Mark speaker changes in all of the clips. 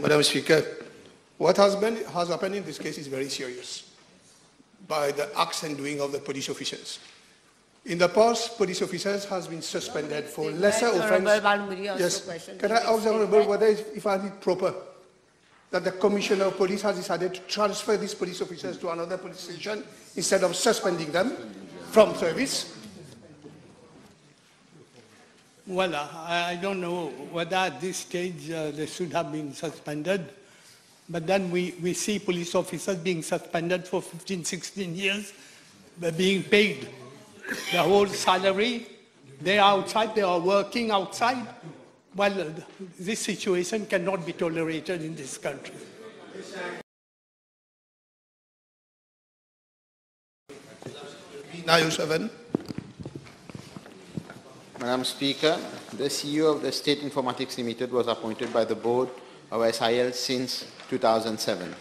Speaker 1: Madam Speaker, what has happened in this case is very serious by the acts and doing of the police officers. In the past, police officers has been suspended for lesser offence. Yes. Can I ask the Honourable whether if I read proper that the Commissioner of Police has decided to transfer these police officers to another police station instead of suspending them from service?
Speaker 2: Well, I don't know whether at this stage they should have been suspended, but then we see police officers being suspended for 15, 16 years, being paid the whole salary. They are outside, they are working outside. Well, this situation cannot be tolerated in this country.
Speaker 3: Madam Speaker, the CEO of the State Informatics Limited was appointed by the board of SIL since 2007.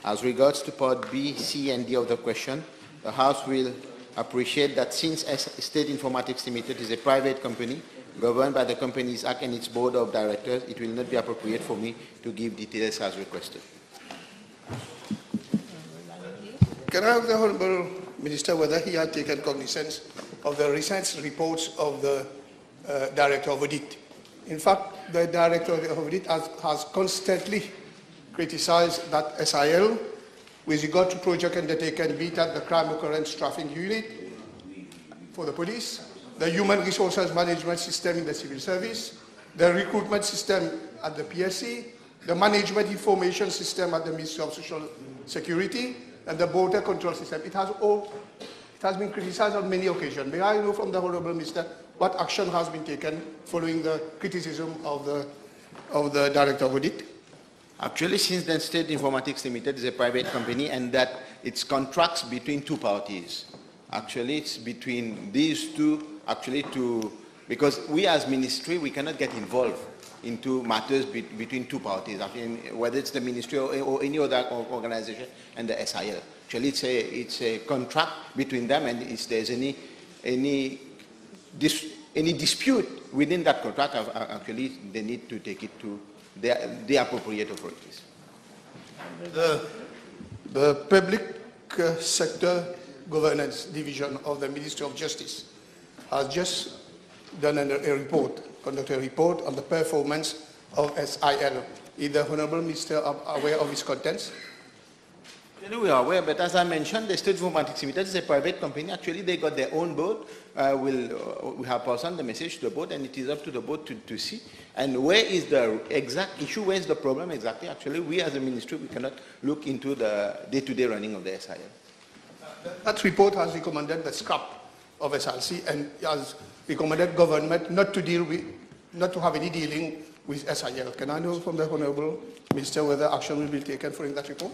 Speaker 3: As regards to part B, C and D of the question, the House will appreciate that since State Informatics Limited is a private company governed by the Companies Act and its board of directors, it will not be appropriate for me to give details as requested.
Speaker 1: Can I ask the Honourable Minister whether he had taken cognizance of the recent reports of the Director of Audit? In fact, the Director of Audit has constantly criticized that SIL with regard to project undertaken, be it at the Crime Occurrence Traffic Unit for the police, the Human Resources Management System in the Civil Service, the recruitment system at the PSC, the Management Information System at the Ministry of Social Security, and the Border Control System. It has been criticized on many occasions. May I know from the Honourable Minister what action has been taken following the criticism of the Director of Audit?
Speaker 3: Actually, since then, State Informatics Limited is a private company and that it's contracts between two parties. Actually, it's between these two, because we as ministry, we cannot get involved into matters between two parties, whether it's the ministry or any other organization and the SIL. Actually, it's a contract between them, and if there's any dispute within that contract, actually, they need to take it to the appropriate authorities.
Speaker 1: The Public Sector Governance Division of the Ministry of Justice has just done conducted a report on the performance of SIL. Is the Honourable Minister aware of its contents?
Speaker 3: We are aware, but as I mentioned, the State Informatics Limited is a private company. Actually, they got their own board. We have passed on the message to the board, and it is up to the board to see. And where is the exact issue, where is the problem exactly? Actually, we as a ministry, we cannot look into the day-to-day running of the SIL.
Speaker 1: That report has recommended the scrap of SRC and has recommended government not to have any dealing with SIL. Can I know from the Honourable Minister whether action will be taken following that report?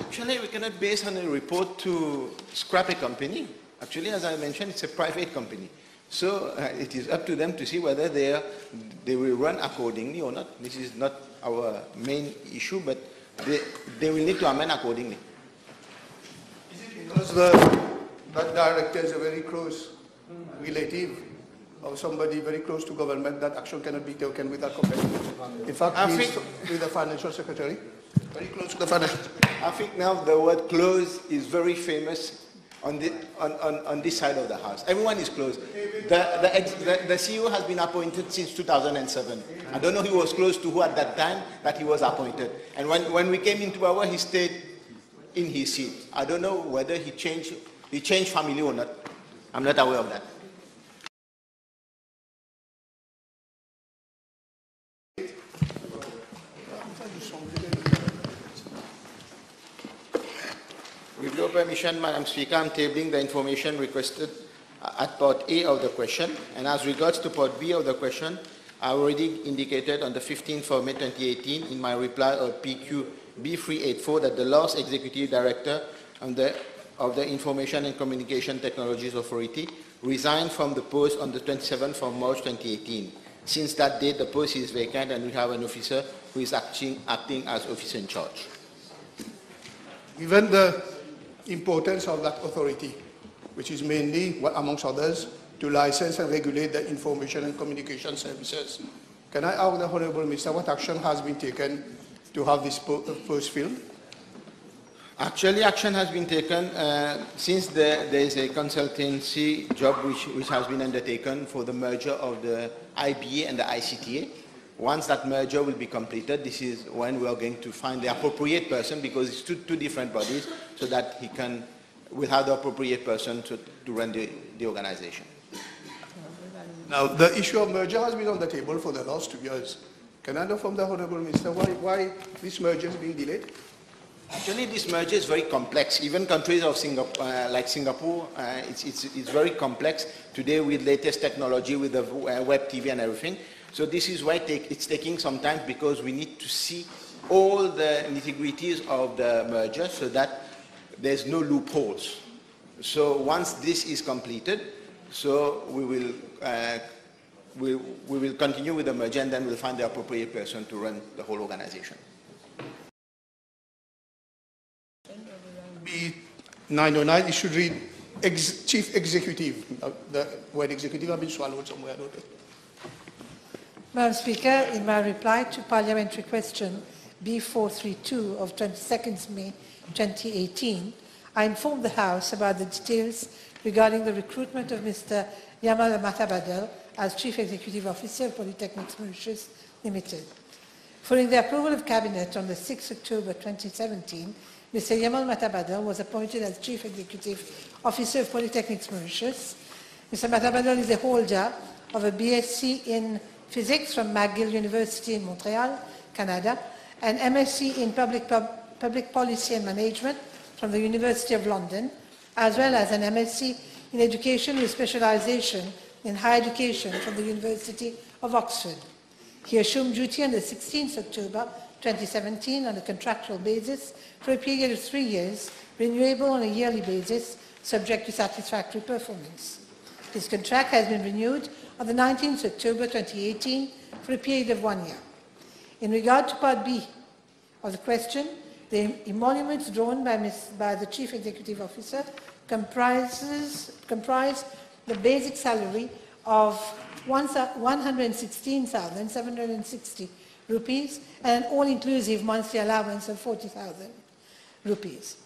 Speaker 3: Actually, we cannot base on a report to scrap a company. Actually, as I mentioned, it's a private company. So it is up to them to see whether they will run accordingly or not. This is not our main issue, but they will need to amend accordingly.
Speaker 1: Is it because that director is a very close relative of somebody very close to government that action cannot be taken with that company? In fact, he's with the Financial Secretary, very close to the Financial Secretary.
Speaker 3: I think now the word close is very famous on this side of the house. Everyone is close. The CEO has been appointed since 2007. I don't know who was close to who at that time that he was appointed. And when we came into power, he stayed in his seat. I don't know whether he changed family or not. I'm not aware of that. With your permission, Madam Speaker, I'm tabling the information requested at part A of the question. And as regards to part B of the question, I already indicated on the 15th of May 2018 in my reply of PQ B384 that the last Executive Director of the Information and Communication Technologies Authority resigned from the post on the 27th of March 2018. Since that date, the post is vacant and we have an officer who is acting as officer in charge.
Speaker 1: Given the importance of that authority, which is mainly, amongst others, to license and regulate the information and communication services, can I ask the Honourable Minister what action has been taken to have this post filled?
Speaker 3: Actually, action has been taken since there is a consultancy job which has been undertaken for the merger of the IBA and the ICTA. Once that merger will be completed, this is when we are going to find the appropriate person, because it's two different bodies, so that we'll have the appropriate person to run the organization.
Speaker 1: Now, the issue of merger has been on the table for the last 2 years. Can I know from the Honorable Minister why this merger is being delayed?
Speaker 3: Actually, this merger is very complex. Even countries of Singapore, like Singapore, it's very complex today with latest technology, with the web TV and everything. So this is why it's taking some time, because we need to see all the nitty-gritties of the merger so that there's no loopholes. So once this is completed, so we will continue with the merger, and then we'll find the appropriate person to run the whole organization.
Speaker 1: B909, it should read Chief Executive. The word executive has been swallowed somewhere.
Speaker 4: Madam Speaker, in my reply to parliamentary question B432 of 22nd May 2018, I informed the House about the details regarding the recruitment of Mr. Yamal Matabadel as Chief Executive Officer of Polytechnics Mauritius Limited. Following the approval of Cabinet on the 6th October 2017, Mr. Yamal Matabadel was appointed as Chief Executive Officer of Polytechnics Mauritius. Mr. Matabadel is a holder of a BSc in Physics from McGill University in Montreal, Canada, and MSc in Public Policy and Management from the University of London, as well as an MSc in Education with specialization in Higher Education from the University of Oxford. He assumed duty on the 16th October 2017 on a contractual basis for a period of 3 years, renewable on a yearly basis, subject to satisfactory performance. His contract has been renewed on the 19th October 2018 for a period of 1 year. In regard to Part B of the question, the emoluments drawn by the Chief Executive Officer comprise the basic salary of 116,760 rupees and an all-inclusive monthly allowance of 40,000 rupees.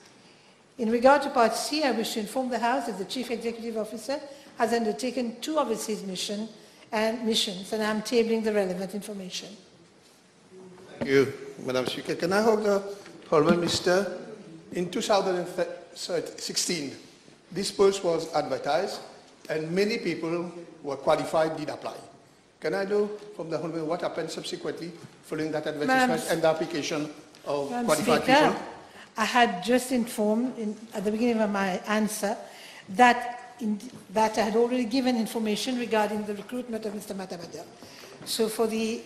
Speaker 4: In regard to Part C, I wish to inform the House that the Chief Executive Officer has undertaken 2 of his missions, and I'm tabling the relevant information.
Speaker 1: Thank you, Madam Speaker. Can I have the Honourable Minister? In 2016, this post was advertised, and many people who were qualified did apply. Can I know from the Honourable what happened subsequently following that advertisement and the application of qualified people?
Speaker 4: I had just informed at the beginning of my answer that I had already given information regarding the recruitment of Mr. Matabadel. So for the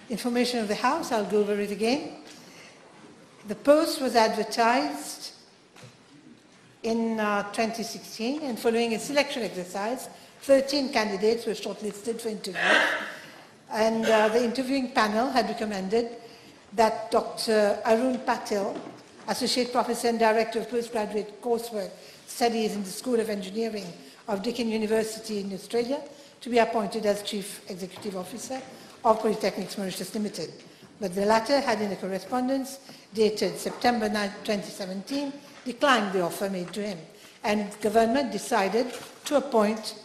Speaker 4: information of the House, I'll go over it again. The post was advertised in 2016, and following a selection exercise, 13 candidates were shortlisted for interview. And the interviewing panel had recommended that Dr. Arun Patel, Associate Professor and Director of Postgraduate Coursework Studies in the School of Engineering of Deakin University in Australia, to be appointed as Chief Executive Officer of Polytechnics Mauritius Limited. But the latter had, in a correspondence dated September 9, 2017, declined the offer made to him, and the government decided to appoint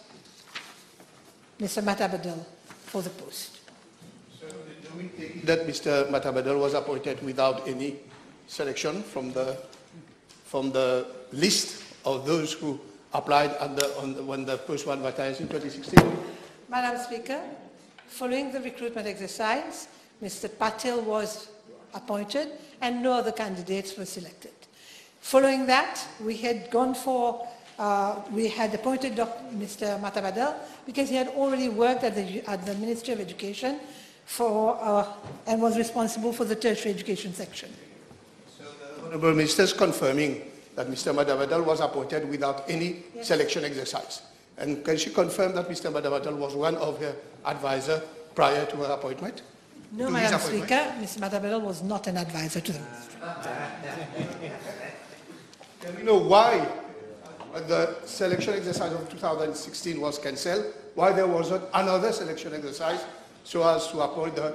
Speaker 4: Mr. Matabadel for the post.
Speaker 1: So do we take that Mr. Matabadel was appointed without any selection from the list of those who applied when the post was advertised in 2016?
Speaker 4: Madam Speaker, following the recruitment exercise, Mr. Patel was appointed and no other candidates were selected. Following that, we had appointed Mr. Matabadel because he had already worked at the Ministry of Education and was responsible for the tertiary education section.
Speaker 1: So the Honourable Minister is confirming that Mr. Matabadel was appointed without any selection exercise. And can she confirm that Mr. Matabadel was one of her advisors prior to her appointment?
Speaker 4: No, Madam Speaker, Mr. Matabadel was not an advisor to the Ministry.
Speaker 1: Can we know why the selection exercise of 2016 was cancelled? Why there wasn't another selection exercise so as to appoint the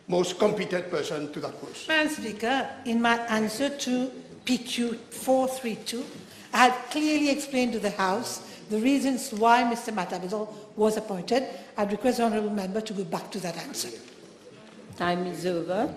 Speaker 1: most competent person to that post.
Speaker 4: Madam Speaker, in my answer to PQ 432, I had clearly explained to the House the reasons why Mr. Matabizol was appointed. I'd request the Honourable Member to go back to that answer.
Speaker 5: Time is over.